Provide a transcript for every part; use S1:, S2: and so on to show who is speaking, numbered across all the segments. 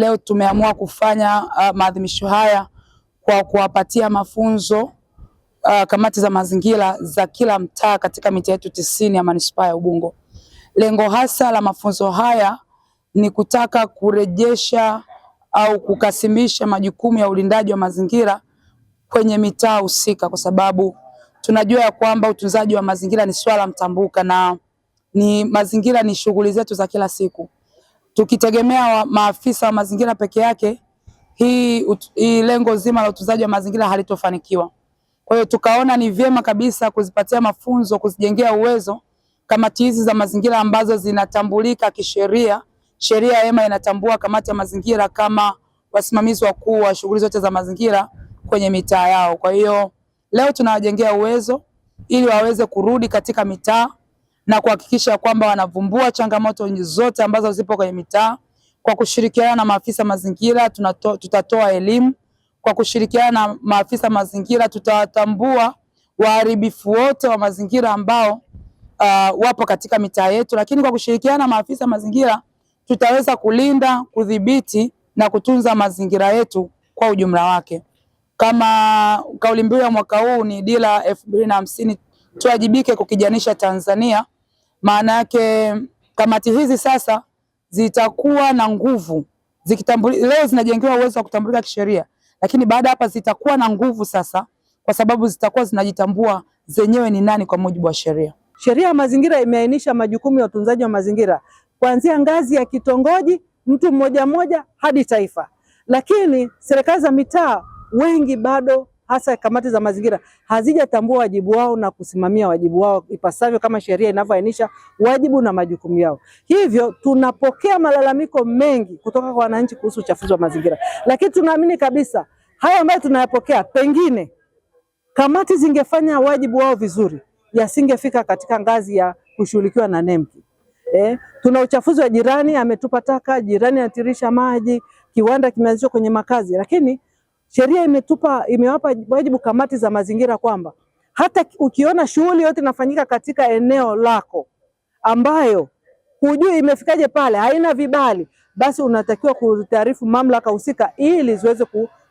S1: Leo tumeamua kufanya maadhimisho haya kwa kuwapatia mafunzo kamati za mazingira za kila mtaa katika mitaa yetu 90 ya manispaa ya Ubungo. Lengo hasa la mafunzo haya ni kutaka kurejesha au kukasimisha majukumu ya ulindaji wa mazingira kwenye mitaa husika, kwa sababu tunajua ya kwamba utunzaji wa mazingira ni swala mtambuka na mazingira ni shughuli zetu za kila siku. Tukitegemea maafisa wa mazingira peke yake, hii lengo zima la utunzaji wa mazingira halitofanikiwa. Kwa hiyo tukaona ni vyema kabisa kuzipatia mafunzo, kuzijengea uwezo kamati hizi za mazingira ambazo zinatambulika kisheria. Sheria ya EMA inatambua kamati ya mazingira kama wasimamizi wakuu wa shughuli zote za mazingira kwenye mitaa yao. Kwa hiyo leo tunawajengea uwezo ili waweze kurudi katika mitaa na kuhakikisha kwamba wanavumbua changamoto zote ambazo zipo kwenye mitaa. Kwa kushirikiana na maafisa mazingira tutatoa elimu. Kwa kushirikiana na maafisa mazingira tutawatambua waharibifu wote wa mazingira ambao wapo katika mitaa yetu, lakini kwa kushirikiana na maafisa mazingira tutaweza kulinda, kudhibiti na kutunza mazingira yetu kwa ujumla wake. Kama kauli mbiu ya mwaka huu ni dira 2050 tuwajibike kukijanisha Tanzania. Maana yake kamati hizi sasa zitakuwa na nguvu, leo zinajengewa uwezo wa kutambulika kisheria, lakini baada hapa zitakuwa na nguvu sasa, kwa sababu zitakuwa zinajitambua zenyewe ni nani kwa mujibu wa sheria.
S2: Sheria ya mazingira imeainisha majukumu ya utunzaji wa mazingira kuanzia ngazi ya kitongoji, mtu mmoja mmoja hadi taifa. Lakini serikali za mitaa wengi bado, hasa kamati za mazingira, hazijatambua wajibu wao na kusimamia wajibu wao ipasavyo kama sheria inavyoainisha wajibu na majukumu yao. Hivyo tunapokea malalamiko mengi kutoka kwa wananchi kuhusu uchafuzi wa mazingira. Lakini tunaamini kabisa haya ambayo tunayapokea, pengine kamati zingefanya wajibu wao vizuri, yasingefika katika ngazi ya kushughulikiwa na NEMC. Tuna uchafuzi wa jirani, ametupa taka, jirani anatirisha maji, kiwanda kimeanzishwa kwenye makazi, lakini sheria imewapa wajibu kamati za mazingira kwamba hata ukiona shughuli yote inafanyika katika eneo lako ambayo hujui imefikaje pale, haina vibali, basi unatakiwa kutaarifu mamlaka husika ili ziweze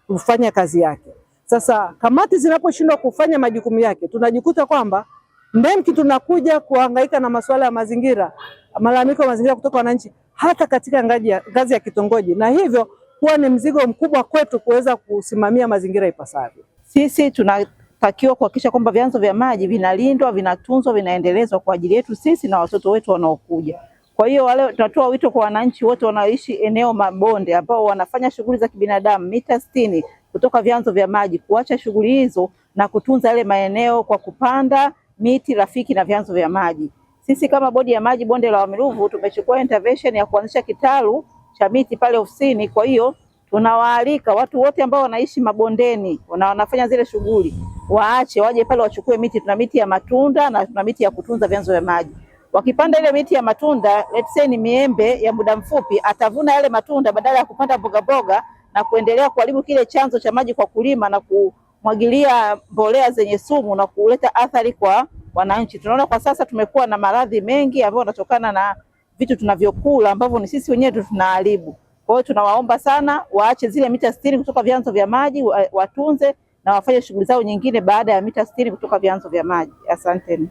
S2: kufanya kazi yake. Sasa kamati zinaposhindwa kufanya majukumu yake, tunajikuta kwamba NEMC tunakuja kuhangaika na masuala ya mazingira, malalamiko ya mazingira kutoka wananchi hata katika ngazi ya kitongoji, na hivyo huwa ni mzigo mkubwa kwetu kuweza kusimamia mazingira ipasavyo.
S3: Sisi tunatakiwa kuhakikisha kwamba vyanzo vya maji vinalindwa, vinatunzwa, vinaendelezwa kwa ajili yetu sisi na watoto wetu wanaokuja. Kwa hiyo wale tunatoa wito kwa wananchi wote wanaoishi eneo mabonde ambao wanafanya shughuli za kibinadamu mita 60 kutoka vyanzo vya maji kuacha shughuli hizo na kutunza yale maeneo kwa kupanda miti rafiki na vyanzo vya maji. Sisi kama bodi ya maji bonde la Wami Ruvu tumechukua intervention ya kuanzisha kitalu cha miti pale ofisini. Kwa hiyo tunawaalika watu wote ambao wanaishi mabondeni wanafanya zile shughuli waache waje pale wachukue miti. Tuna miti ya matunda na tuna miti ya kutunza vyanzo vya maji. Wakipanda ile miti ya matunda, let's say ni miembe ya muda mfupi, atavuna yale matunda badala ya kupanda mboga mboga na kuendelea kuharibu kile chanzo cha maji kwa kulima na kumwagilia mbolea zenye sumu na kuleta athari kwa wananchi. Tunaona kwa sasa tumekuwa na maradhi mengi ambayo yanatokana na vitu tunavyokula ambavyo ni sisi wenyewe tunaharibu. Kwa hiyo tunawaomba sana waache zile mita 60 kutoka vyanzo vya maji, watunze na wafanye shughuli zao nyingine baada ya mita 60 kutoka vyanzo vya maji. Asanteni.